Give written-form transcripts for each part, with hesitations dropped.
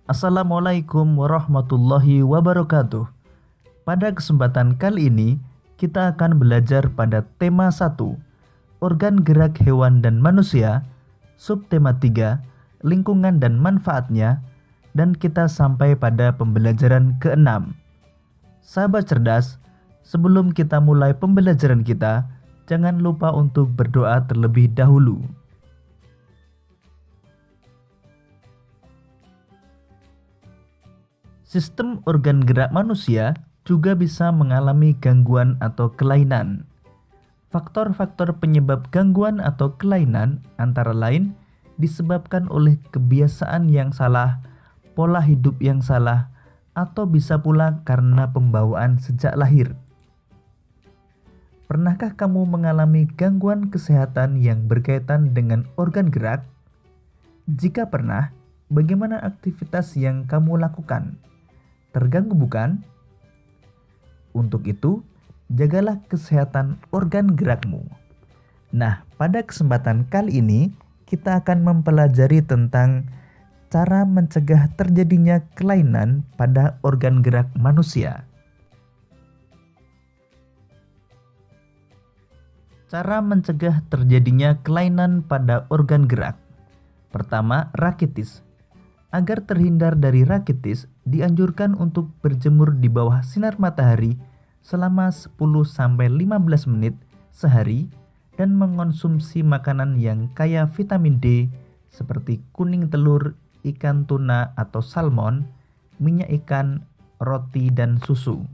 Assalamualaikum warahmatullahi wabarakatuh. Pada kesempatan kali ini, kita akan belajar pada tema 1, organ gerak hewan dan manusia, subtema 3, lingkungan dan manfaatnya, dan kita sampai pada pembelajaran ke-6. Sahabat cerdas, sebelum kita mulai pembelajaran kita, jangan lupa untuk berdoa terlebih dahulu. Sistem organ gerak manusia juga bisa mengalami gangguan atau kelainan. Faktor-faktor penyebab gangguan atau kelainan antara lain disebabkan oleh kebiasaan yang salah, pola hidup yang salah, atau bisa pula karena pembawaan sejak lahir. Pernahkah kamu mengalami gangguan kesehatan yang berkaitan dengan organ gerak? Jika pernah, bagaimana aktivitas yang kamu lakukan? Terganggu bukan? Untuk itu, jagalah kesehatan organ gerakmu. Nah, pada kesempatan kali ini, kita akan mempelajari tentang cara mencegah terjadinya kelainan pada organ gerak manusia. Cara mencegah terjadinya kelainan pada organ gerak. Pertama, rakitis. Agar terhindar dari rakitis, dianjurkan untuk berjemur di bawah sinar matahari selama 10-15 menit sehari dan mengonsumsi makanan yang kaya vitamin D seperti kuning telur, ikan tuna atau salmon, minyak ikan, roti, dan susu.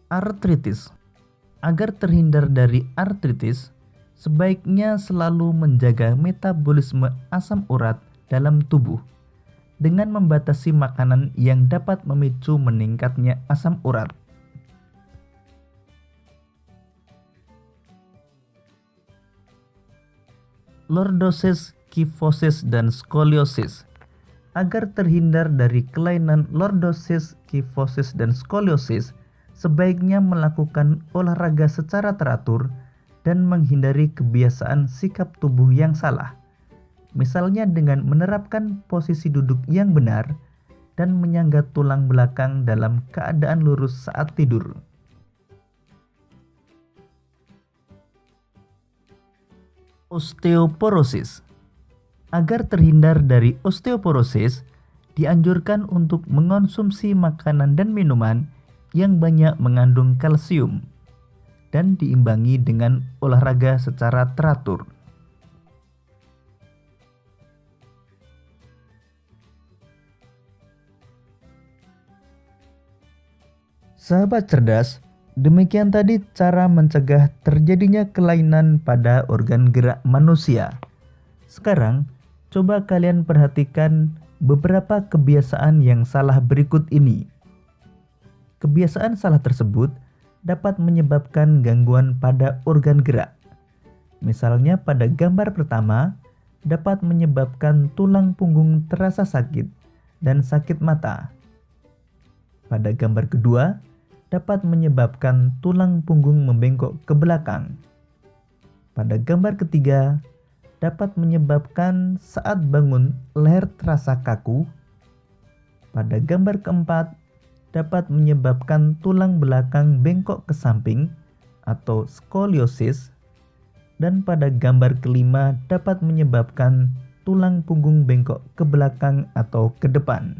Artritis. Agar terhindar dari artritis, sebaiknya selalu menjaga metabolisme asam urat dalam tubuh dengan membatasi makanan yang dapat memicu meningkatnya asam urat. Lordosis, kifosis, dan skoliosis. Agar terhindar dari kelainan lordosis, kifosis, dan skoliosis, sebaiknya melakukan olahraga secara teratur dan menghindari kebiasaan sikap tubuh yang salah. Misalnya dengan menerapkan posisi duduk yang benar dan menyangga tulang belakang dalam keadaan lurus saat tidur. Osteoporosis. Agar terhindar dari osteoporosis, dianjurkan untuk mengonsumsi makanan dan minuman yang banyak mengandung kalsium dan diimbangi dengan olahraga secara teratur. Sahabat cerdas, demikian tadi cara mencegah terjadinya kelainan pada organ gerak manusia. Sekarang, coba kalian perhatikan beberapa kebiasaan yang salah berikut ini. Kebiasaan salah tersebut dapat menyebabkan gangguan pada organ gerak. Misalnya pada gambar pertama, dapat menyebabkan tulang punggung terasa sakit dan sakit mata. Pada gambar kedua, dapat menyebabkan tulang punggung membengkok ke belakang. Pada gambar ketiga, dapat menyebabkan saat bangun leher terasa kaku. Pada gambar keempat, dapat menyebabkan tulang belakang bengkok ke samping atau skoliosis, dan pada gambar kelima dapat menyebabkan tulang punggung bengkok ke belakang atau ke depan.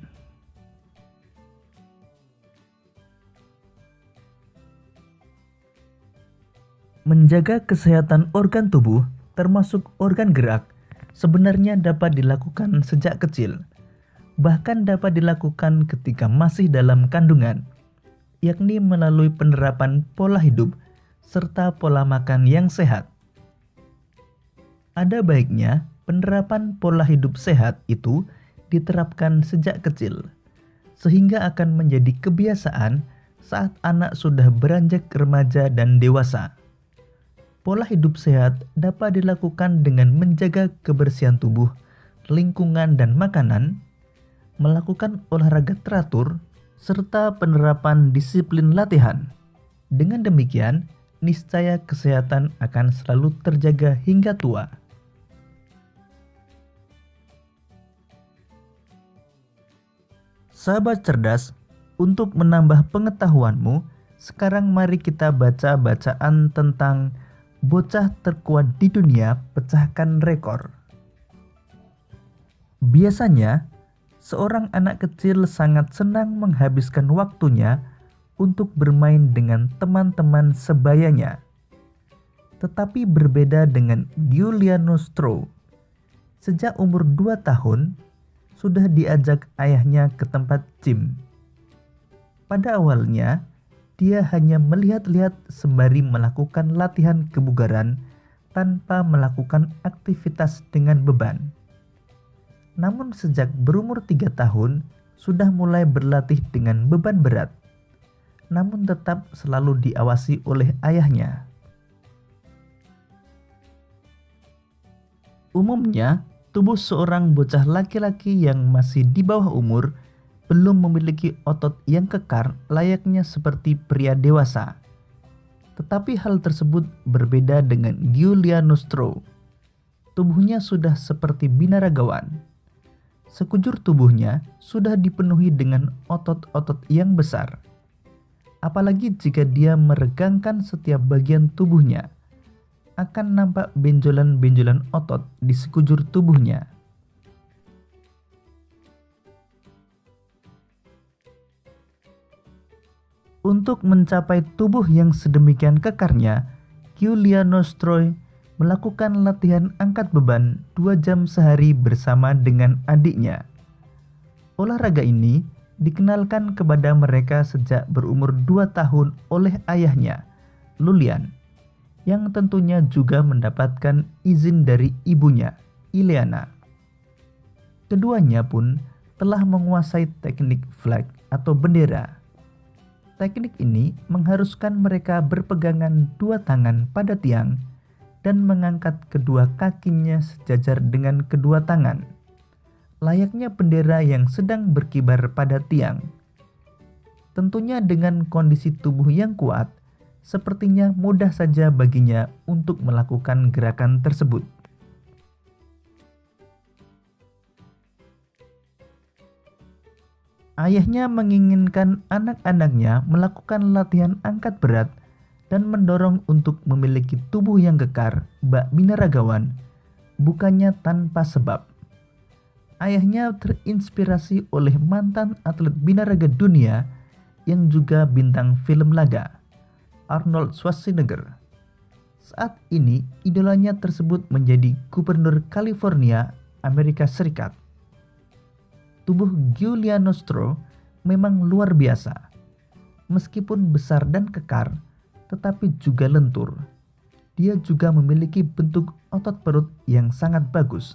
Menjaga kesehatan organ tubuh, termasuk organ gerak, sebenarnya dapat dilakukan sejak kecil. Bahkan dapat dilakukan ketika masih dalam kandungan, yakni melalui penerapan pola hidup serta pola makan yang sehat. Ada baiknya penerapan pola hidup sehat itu diterapkan sejak kecil, sehingga akan menjadi kebiasaan saat anak sudah beranjak remaja dan dewasa. Pola hidup sehat dapat dilakukan dengan menjaga kebersihan tubuh, lingkungan, dan makanan, melakukan olahraga teratur, serta penerapan disiplin latihan. Dengan demikian, niscaya kesehatan akan selalu terjaga hingga tua. Sahabat cerdas, untuk menambah pengetahuanmu, sekarang mari kita baca bacaan tentang bocah terkuat di dunia pecahkan rekor. Biasanya, seorang anak kecil sangat senang menghabiskan waktunya untuk bermain dengan teman-teman sebayanya. Tetapi berbeda dengan Giuliano Stroh. Sejak umur 2 tahun, sudah diajak ayahnya ke tempat gym. Pada awalnya, dia hanya melihat-lihat sembari melakukan latihan kebugaran tanpa melakukan aktivitas dengan beban. Namun sejak berumur 3 tahun, sudah mulai berlatih dengan beban berat, namun tetap selalu diawasi oleh ayahnya. Umumnya, tubuh seorang bocah laki-laki yang masih di bawah umur belum memiliki otot yang kekar layaknya seperti pria dewasa. Tetapi hal tersebut berbeda dengan Giuliano Stroh. Tubuhnya sudah seperti binaragawan. Sekujur tubuhnya sudah dipenuhi dengan otot-otot yang besar. Apalagi jika dia meregangkan setiap bagian tubuhnya, akan nampak benjolan-benjolan otot di sekujur tubuhnya. Untuk mencapai tubuh yang sedemikian kekarnya, Giuliano Stroh melakukan latihan angkat beban 2 jam sehari bersama dengan adiknya. Olahraga ini dikenalkan kepada mereka sejak berumur 2 tahun oleh ayahnya, Lulian, yang tentunya juga mendapatkan izin dari ibunya, Ileana. Keduanya pun telah menguasai teknik flag atau bendera. Teknik ini mengharuskan mereka berpegangan 2 tangan pada tiang dan mengangkat kedua kakinya sejajar dengan kedua tangan, layaknya bendera yang sedang berkibar pada tiang. Tentunya dengan kondisi tubuh yang kuat, sepertinya mudah saja baginya untuk melakukan gerakan tersebut. Ayahnya menginginkan anak-anaknya melakukan latihan angkat berat dan mendorong untuk memiliki tubuh yang kekar bak binaragawan, bukannya tanpa sebab. Ayahnya terinspirasi oleh mantan atlet binaraga dunia yang juga bintang film laga, Arnold Schwarzenegger. Saat ini idolanya tersebut menjadi gubernur California, Amerika Serikat. Tubuh Giuliano Stroh memang luar biasa. Meskipun besar dan kekar, tetapi juga lentur. Dia juga memiliki bentuk otot perut yang sangat bagus.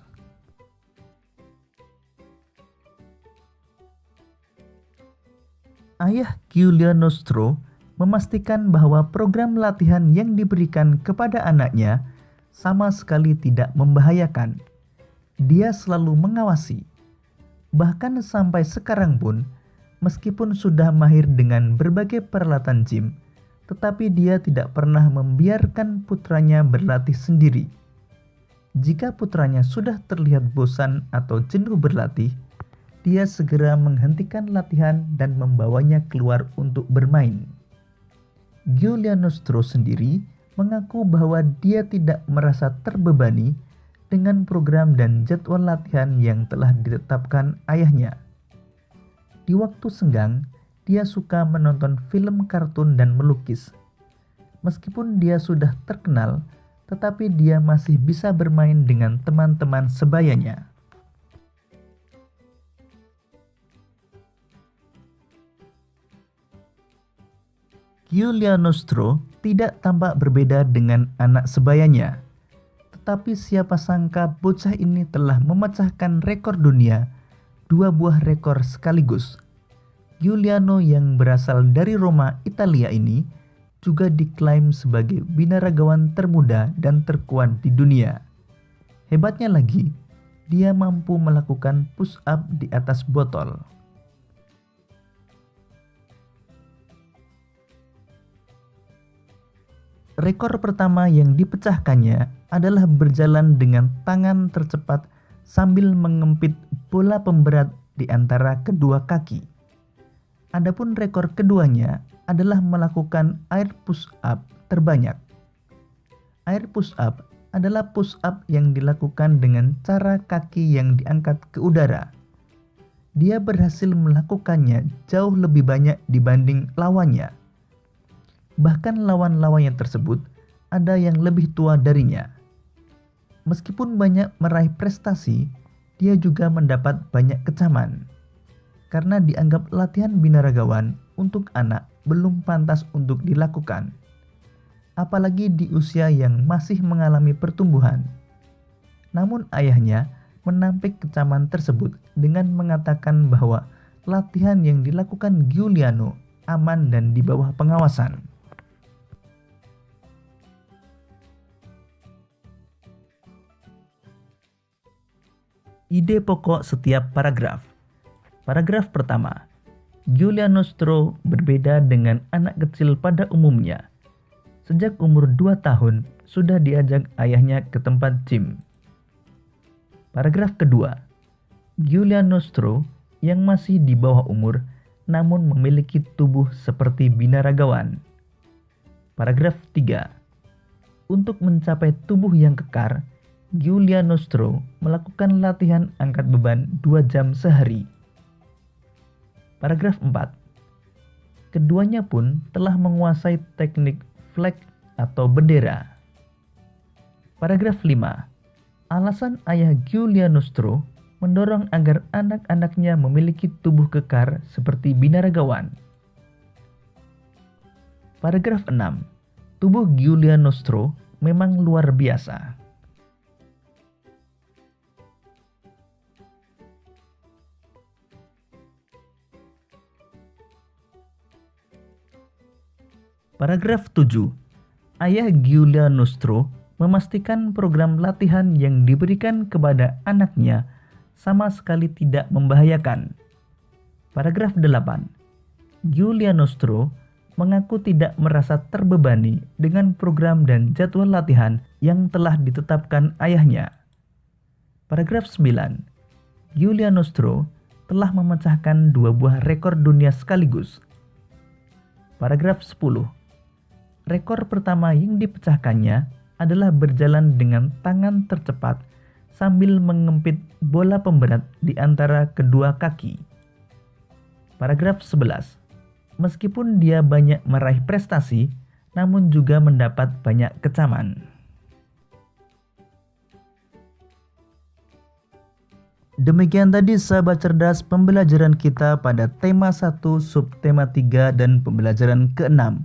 Ayah Giuliano Stroh memastikan bahwa program latihan yang diberikan kepada anaknya sama sekali tidak membahayakan. Dia selalu mengawasi. Bahkan sampai sekarang pun, meskipun sudah mahir dengan berbagai peralatan gym, tetapi dia tidak pernah membiarkan putranya berlatih sendiri. Jika putranya sudah terlihat bosan atau jenuh berlatih, dia segera menghentikan latihan dan membawanya keluar untuk bermain. Giuliano Stroh sendiri mengaku bahwa dia tidak merasa terbebani dengan program dan jadwal latihan yang telah ditetapkan ayahnya. Di waktu senggang, dia suka menonton film kartun dan melukis. Meskipun dia sudah terkenal, tetapi dia masih bisa bermain dengan teman-teman sebayanya. Giuliano Stroh tidak tampak berbeda dengan anak sebayanya. Tetapi siapa sangka bocah ini telah memecahkan rekor dunia, 2 buah rekor sekaligus. Giuliano yang berasal dari Roma, Italia ini juga diklaim sebagai binaragawan termuda dan terkuat di dunia. Hebatnya lagi, dia mampu melakukan push up di atas botol. rekor pertama yang dipecahkannya adalah berjalan dengan tangan tercepat sambil mengempit bola pemberat di antara kedua kaki. Adapun rekor keduanya adalah melakukan air push up terbanyak. Air push up adalah push up yang dilakukan dengan cara kaki yang diangkat ke udara. Dia berhasil melakukannya jauh lebih banyak dibanding lawannya. Bahkan lawan-lawannya tersebut ada yang lebih tua darinya. Meskipun banyak meraih prestasi, dia juga mendapat banyak kecaman karena dianggap latihan binaragawan untuk anak belum pantas untuk dilakukan, apalagi di usia yang masih mengalami pertumbuhan. Namun ayahnya menampik kecaman tersebut dengan mengatakan bahwa latihan yang dilakukan Giuliano aman dan di bawah pengawasan. Ide pokok setiap paragraf. Paragraf pertama, Giuliano Stro berbeda dengan anak kecil pada umumnya. Sejak umur 2 tahun, sudah diajak ayahnya ke tempat gym. Paragraf kedua, Giuliano Stro yang masih di bawah umur namun memiliki tubuh seperti binaragawan. Paragraf 3, untuk mencapai tubuh yang kekar, Giuliano Stro melakukan latihan angkat beban 2 jam sehari. Paragraf 4, keduanya pun telah menguasai teknik flag atau bendera. Paragraf 5, alasan ayah Giuliano Stro mendorong agar anak-anaknya memiliki tubuh kekar seperti binaragawan. Paragraf 6, tubuh Giuliano Stro memang luar biasa. Paragraf 7, ayah Giuliano Stro memastikan program latihan yang diberikan kepada anaknya sama sekali tidak membahayakan. Paragraf 8, Giuliano Stro mengaku tidak merasa terbebani dengan program dan jadwal latihan yang telah ditetapkan ayahnya. Paragraf 9, Giuliano Stro telah memecahkan 2 buah rekor dunia sekaligus. Paragraf 10, rekor pertama yang dipecahkannya adalah berjalan dengan tangan tercepat sambil mengempit bola pemberat di antara kedua kaki. Paragraf 11, meskipun dia banyak meraih prestasi, namun juga mendapat banyak kecaman. Demikian tadi sahabat cerdas pembelajaran kita pada tema 1, subtema 3, dan pembelajaran ke-6.